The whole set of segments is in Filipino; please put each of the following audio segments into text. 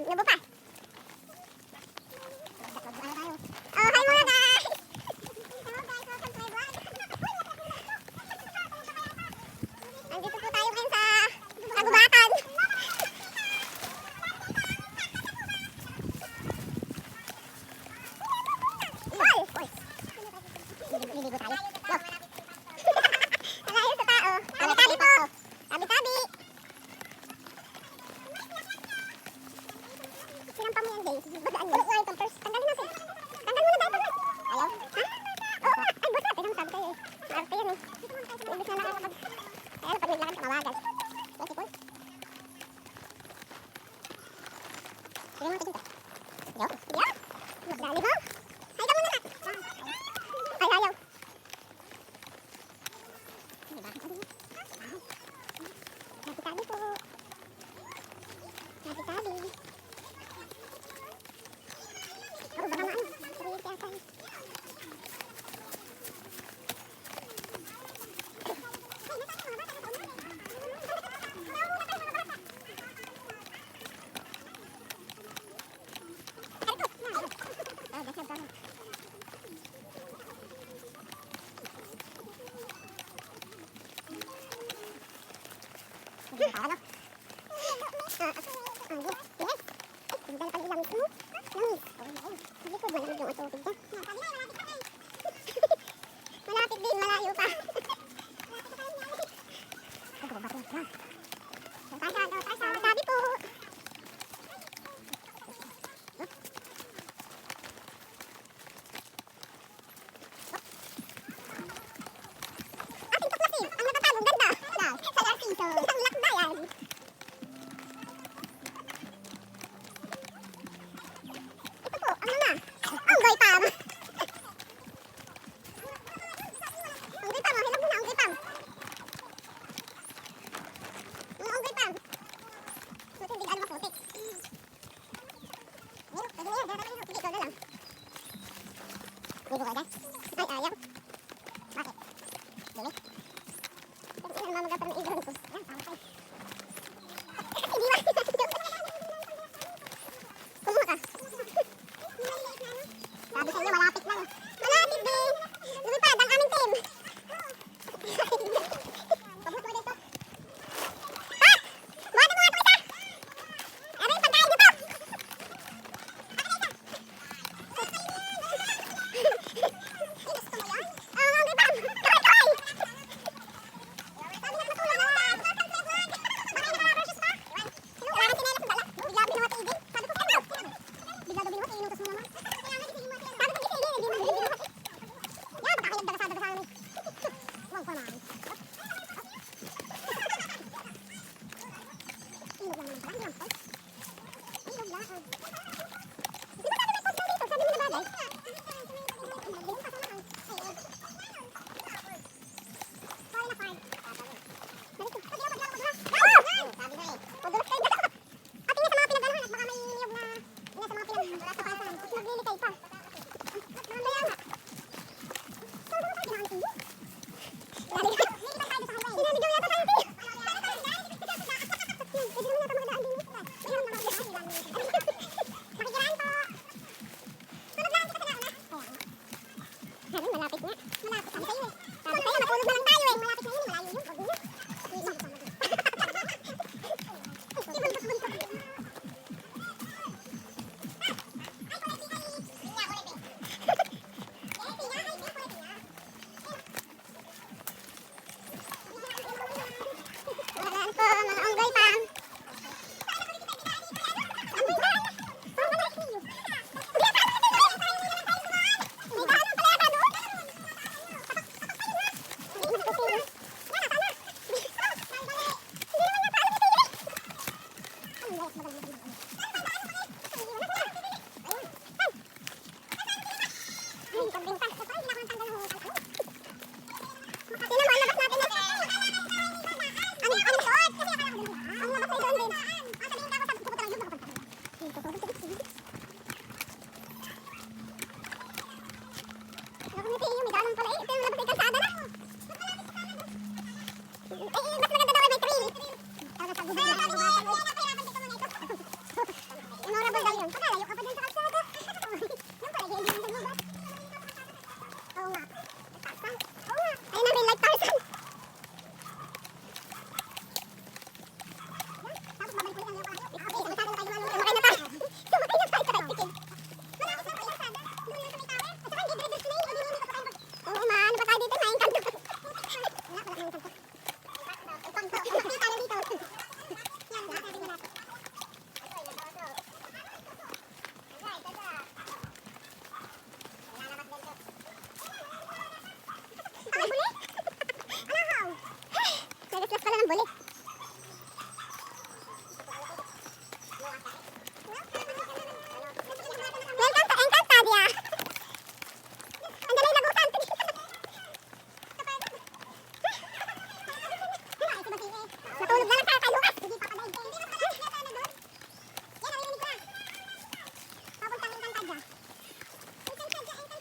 Nubo pa. Oh, hi mga guys! Andito po tayo ngayon sa kagubatan. Liligo tayo. Go! Malayo sa tao. Tabi-tabi po! Tabi-tabi! Sinampa mo yan, Jay. Badaan mo. Ulit yung first. Tanggalin natin. Tanggal mo na dahil. Ayaw? Ha? Oo nga. Ay, buta. Pero sabi kayo eh. Maarte yan eh. Ibig na nakakapag... Kaya na pag naglakad ka mawagal. Yes, ipon. Sige mo tigil ka. Yo. Yo. Magdali mo. Hay ka muna na. Ay, ayaw. Tabi-tabi po. Tabi-tabi. Oh, baka maano. Sarili kaya tayo. Ano? Yes. Tingnan pag ilang mo. Langis. Hindi ko malamig yung atubig dyan. Malapit din, malayo pa. Tabi po. Ating tuklasin. Ang natatagong ganda. Sa Narciso. Isang lakbayan. Ito po, ang mga unggoy pam. Unggoy pam, hilag muna, unggoy pam. Mga unggoy pam. Buti hindi gaano maputik. Meron, pwede na yan. Sige, ito na lang. Ligo ka dyan? Ay, ayaw. Bakit? Dumi? Pero ilan mamagapar ng igron ko. Yan, pangkay. Hindi ba? Kumuha ka. Sabi sa inyo, malapit lang. Malapit din. Lumipad ang aming team. Pabot mo dito. Pat! Buhatan mo nga ito isa. Ano yung pagkain nyo to? Gusto mo yan? Oo, ang gipam. Toy! Sabi na matulog na. Bakit nakaka-precious pa? Wala kang sinelas na dala. Bigla binawatigin. Sabi ko, kaya daw. Bigla daw binawati, inutos mo naman. Sabi ko, gisingin. Hindi mo binawati. Yan, baka kayo dagasada sa amin. Huwag pa naman. Ilog lang naman pala. Ilog lang. Ilog lang. Di ba sabi may post daw dito? Sabi mo na bagay? Sorry na card. Dali ko. Sabi na maglaro ka ba? Sabi na eh. Madulas kayo dalawa. At tingnan sa mga pinagdalahan at baka may niyog na sa mga pinagdalahan. At maglilikay pa. Mamaya nga. Saan ba tayo pinakain tiyo? Sinanigaw yata tayo tiyo. Pwede naman yata makadaan din. Mayroon na makadaan. Makikiraan po. Sunod lang kita sa nauna. Welcome to Encantadia. Ang dalay lagusan. Natulog na lang tayo kay Lucas. Hindi pa padaig. Yan, narinig ko na. Papuntang Encantadia.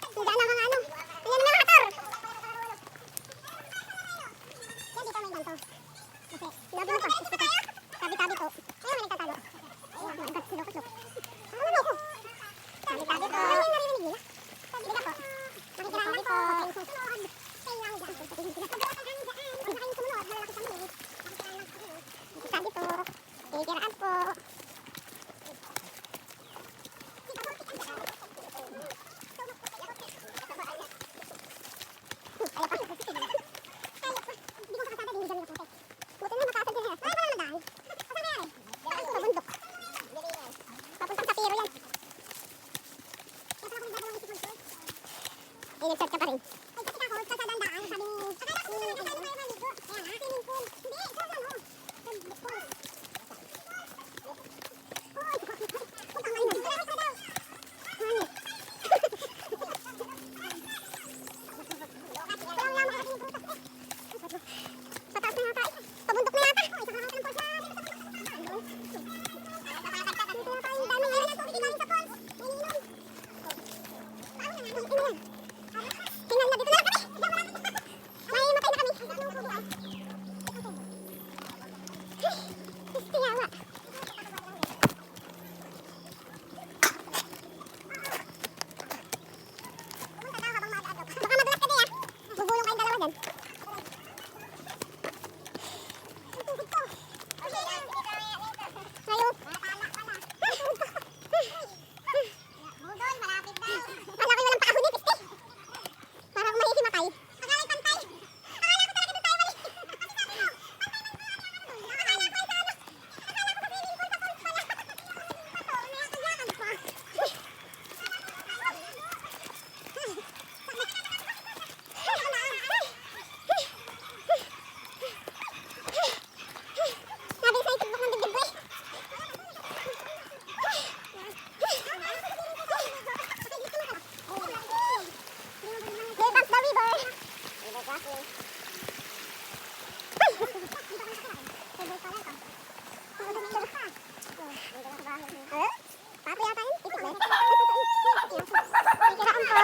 Hindi na mga ano. Ayan mga hator. Yan, dito may ganito. Kasi, labo na pa. Tabi-tabi po. Ayun, may nagtatalo. Ayun, mga agad sila kutlok. Ano mo ko? Tabi-tabi po. Ayun, narinig nila. Tabi-tabi po. Nakikiraan po. Kayo susunod. Kayo lang dyan. Pagkakatan dyan. Huwag na kayong sumunod. Malalaki sa mga. Tabi po. Nakikiraan po. Nag-search ka pa rin. Ay, kasi ako, sa dandaan, sabi ni... Akala ko sila tayo maligo. Kaya nga, swimming pool. Hindi, sa ano? Sa pool. Uy, putang ay na. Kaya ka daw. Hangit. Kaya nga, makakasin yung prutas. Sa taas na yata. Pabundok na yata. Ay, sa kakakot ng pool sa... Dito na tayo. Dami ngayon ang tubig. Galing sa pool. May ninom. Paano na nga? Tingnan na. Tingnan na, dito na kami. May matay na kami. Tiyawa. Baka madulas ka di ah. Bubulong kayong dalawa dyan. Ngayon. Kala ko walang paahon dito. Parang mahihimatay. Akala ko pantay. Akala ko talaga doon tayo mali. Akala ko sa ano. Akala ko sa swimming pool sa pool pala. May akayakan pa. Lagi sa itubok ng dibdib ko eh. Way back the river. River crossing. Papo yata yun? Itik na. Ikiraan po.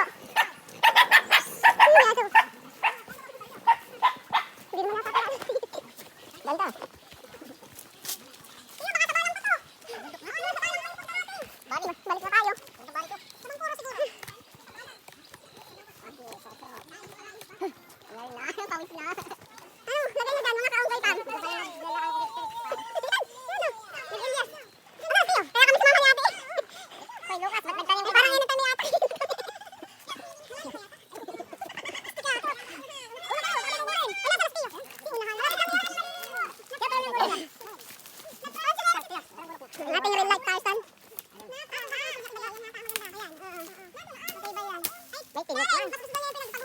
Hindi naman yata pala. Ganda. Balik na tayo. Sabang puro siguro. Pawis na. Ano? Lagay na dyan, mga kaunggay pan. Elias. Ano, Tio? Kaya kami sumama ni ate. Hoy, Lucas, ba't nagtanim ka? Parang init ni ate. Ang ating real life Tarzan. May tingit lang.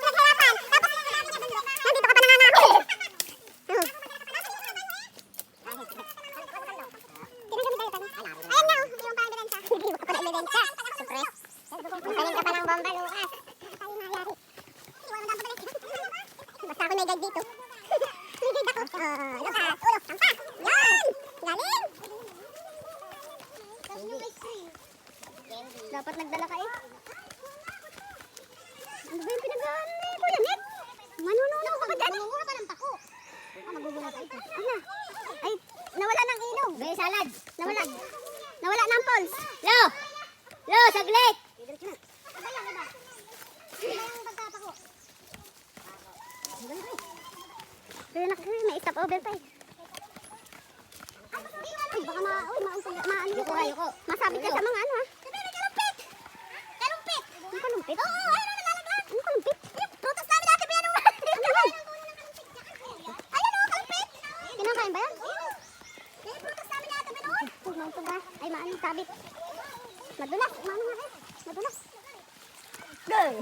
Naghirapan. Tapos, nandito ka pa nangangako. Ayan nga, yung pa ebidensya. Hindi mo pa na ebidensya. Siyempre. Magtanim ka pa ng bomba, Lucas. Basta ako may guide dito. May guide ako. Lucas, ulo, sampa. Yan! Galing! Dapat nagdala ka eh. Ano ba yung pinag-aaral ni Kuya Nick? Manununaw ka ba dyan? Manununaw ka ng pako. Magugulat ka ito. Ano? Ay, nawala ng ilong. May salad. Nawala ng pulse. Lo! Lo, saglit! Iba lang, iba. Iba yung pagkapako. Pero may stop over pa eh. Ay, baka maano. Masabit ka sa mga ano ha. Kalumpit! Yung kalumpit? Oo, ayun na nalalaglag. Yung kalumpit? Prutas namin dati, pero ano? Ayun o, kalumpit! Kinakain ba yan? Yung prutas namin dati, pero ito ba? Ay, maano, sabit. Madulas, maano nga eh. Madulas. Girl!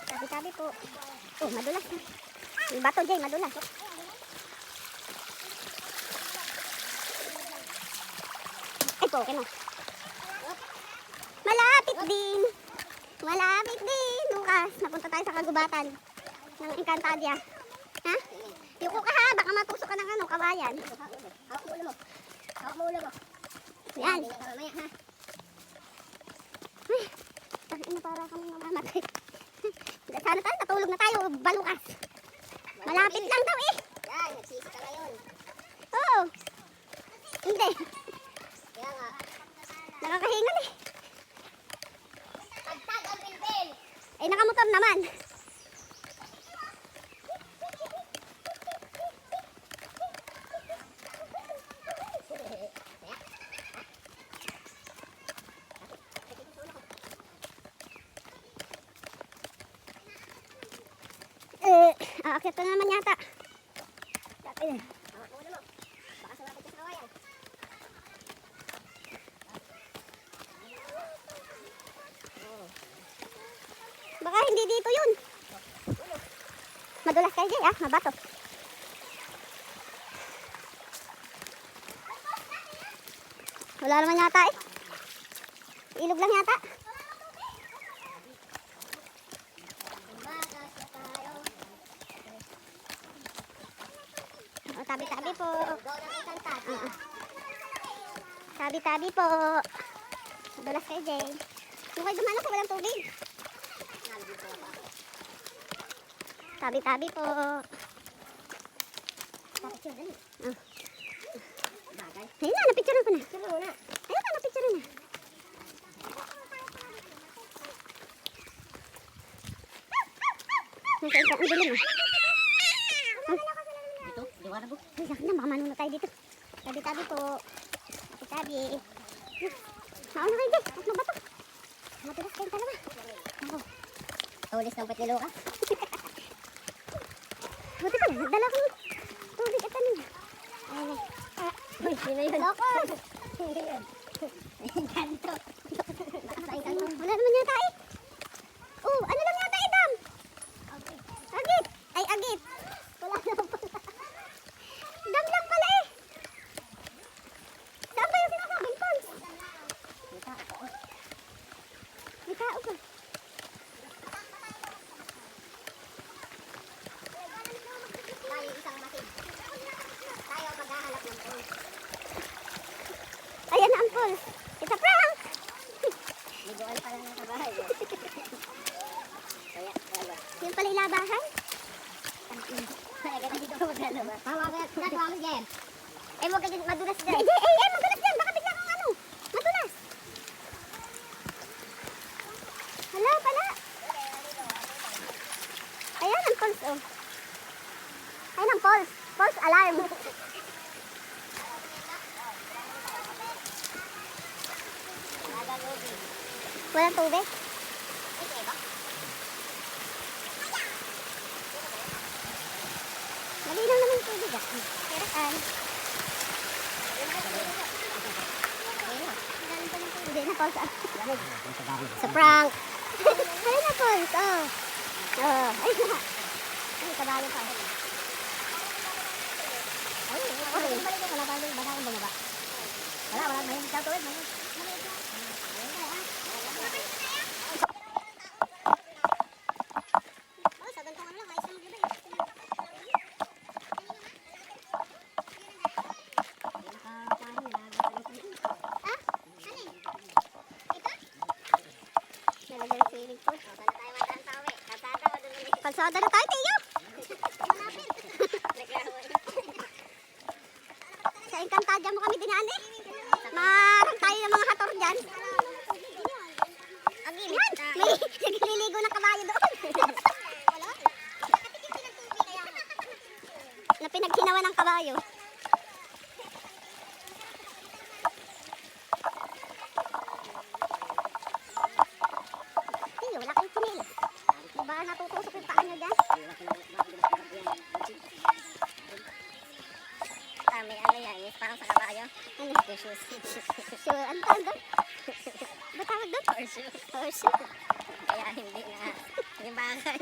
Sabi-sabi po. Oh, madulas na. Yung bato dyan, madulas. Ay, poke na. Malapit din. Malapit din, Lucas. Napunta tayo sa kagubatan ng Encantadia. Ha? Yuko ka ha, baka matusok ka ng ano, kawayan. Hawak mo ulo mo. Hawak mo ulo mo. Yan. Hindi ka mamaya ha. Ay, ina para kami mamamatay. Sana tayo, natulog na tayo, balukas. Malapit lang daw eh. Yan, nagsisi ka ngayon. Oo. Hindi. Kaya nga. Nakakahingal eh. Tagtag ang bilbil. Eh, nakamotor naman. Aakyat ka na naman yata. Hawak mo ulo mo. Baka sumapit ka sa kawayan. Baka hindi dito yun. Madulas kayo Jay, mabato. Wala naman yata eh. Ilog lang yata. Bakas na tayo. O, tabi-tabi po. Go ng Encantadia. Tabi-tabi po. Madulas kayo Jay. Yung kayo dumano ko walang tubig. Nandito ba? Tabi-tabi po. Papicture dali. Bagay. Ayun na, napicturean ko na. Picture mo muna. Ayun na, napicturean na. Nasa isa, ang dilim ah. Dito, liwanag mo. Ay, sakit na, baka manunod tayo dito. Tabi-tabi po. Tabi-tabi. Mauna kayo Jay, at mabato. Matigas kayong dalawa. Ako. Tulis ng pet ni Lucas. Buti pa, nagdala ko ng tubig at ano na. Ayun na. Uy, sino yun? Lokos! Hindi yun. Encanto. Nasa Encanto. Wala naman yata eh. Oh, ano lang yata eh, Dam? Agit. Ay, agit. Wala naman pala. Dam lang pala eh. Saan ba yung sinasabing Pons? May tao. May tao pa. Tayo isang masin. Tayo maghahanap ng pool. Ayan na ang Pons. It's a prank! Ligoan pa lang sa bahay. Kaya, wala. Yun pala ilabahan. Kaya ka na dito ka maglalaba. Tawagan mo, Jen. Eh, huwag ka dyan madulas dyan. Madulas yan. Baka bigla kang ano. Madulas. Hala pala. Ayan ang Pons oh. Ayan ang Pons. Pons alarm. Walang tubig. Malinaw naman yung tubig Kirakan. Hindi na Pons Sa prank. Ayun na Pons. Oh. Oh. Ayun na. Ay, kabayo pa. Ay, balik wala ba yung baka bumaba. Wala, may hindi ka tuwid. Oh, sa ganito lang. Ayos na maglibay. Ah? Ano eh? Ito? Nalagyan ng swimming pool. Kalsada na tayo, Tiyo. Malapit. Sa Encantadia mo kami dinaan eh. Marang tayo ng mga hator dyan. Yan, may nagliligo ng kabayo doon. Na pinaghinawa ng kabayo. Tiyo, wala kayong chinela. Diba natutusok yung paa nyo dyan? May ano yan, yung parang sa kabayo. Ano? Shoes. Sure, ano tawag doon? Ba tawag doon? Horseshoe. Horseshoe. Kaya hindi na. Yung bakal.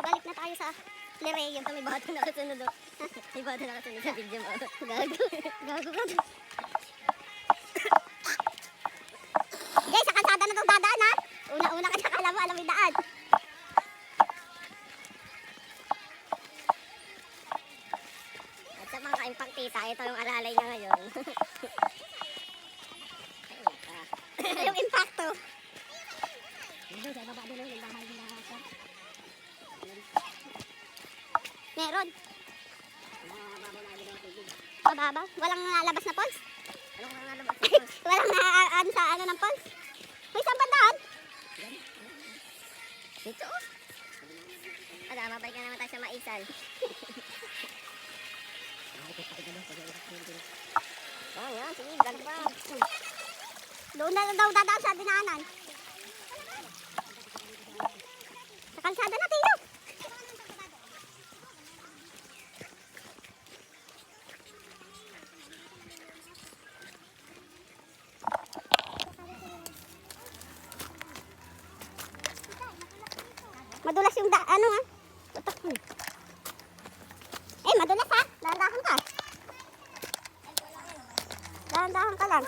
Kabalik na tayo sa Lere, yung may bato nakasunod. Oh. May bato nakasunod sa video mo. Gago. Gago ka. Guys, sa kalsada na daw dadaan ha. Una-una ka na kala mo, alam mo yung daan. At sa mga kaimpang tita, ito yung alalay niya ngayon. Yung impacto. Doon sa baba doon yung bahay nila. Meron. Mababa. Walang lalabas na pulse. Ano kung nalabas? Walang naaan sa ano ng pulse. May isang bandaan. Dito oh. Ada, mabalik na naman tayo sa Maisal. Oh, yan, sige, vlog pa. Doon na daw dadaan sa dinaanan. Sa kalsada na tayo. Madulas yung ano ha. Tutok mo. Eh, madulas ha. Dahan-dahan ka. Dahan-dahan ka lang.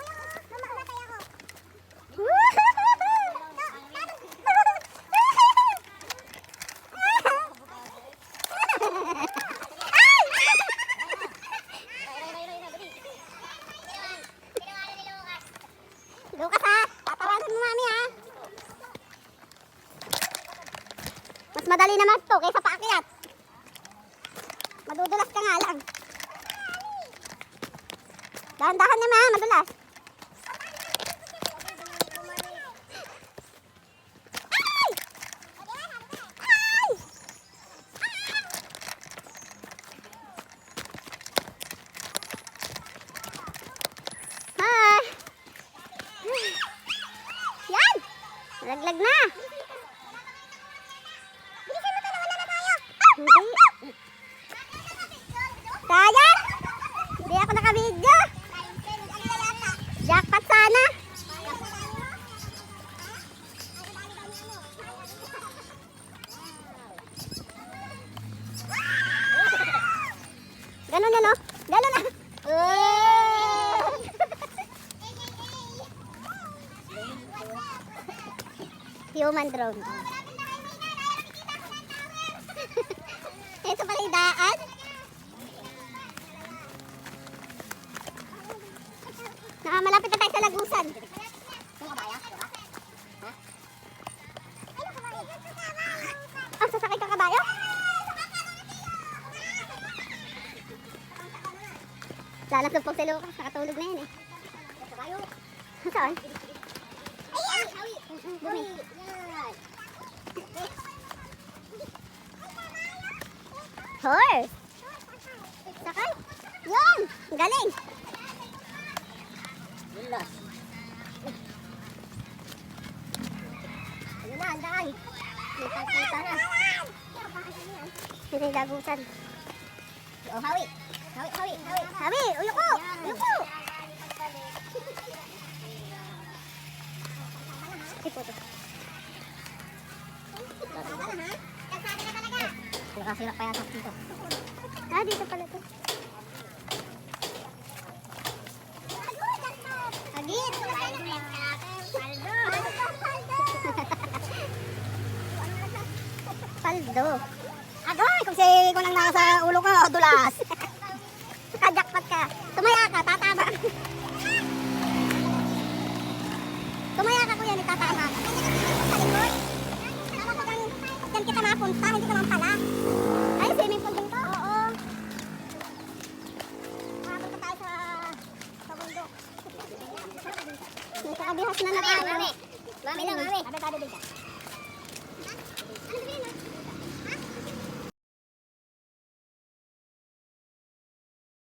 Lukas ha. Tatawanan mo mami ha. Mas madali naman to kaysa paakyat. Madudulas ka nga lang. Dahan-dahan naman ha, madulas. Ay! Ay! Hi! Yan! Laglag na! Hindi. Kaya? Hindi ako nakabidyo. Jackpot sana. Ganun na no? Ganun na. Human drone. Ito pala yung daan. Malapit na tayo sa Lagusan. Ah, sasakay ka kabayo? Lalasupog si Lucas. Nakatulog na yun eh. Saan? Bumi. Horse. Sakay. Yun. Galing. Bulas. Ayun na, ang daan. Kita na. Ito yung Lagusan. Oh, hawi. Hawi, hawi, hawi. Sabi, uyuko. Uyuko. Ito to. Nakasira pa yata dito. Ah, dito pala to. Agit. Paldo. Agoy, kung lang nasa ulo ko, dulas. Kajakpat ka. Tumaya ka, tatama. Tumaya ka kuya, tatama ka. Sa likod. Diyan kita mapunta, hindi ka man pala. Ay, swimming pool din to? Oo. Mapunta tayo sa bundok. May kaabihas na na tayo. Mami. Mami na, mami. Tabi din ka.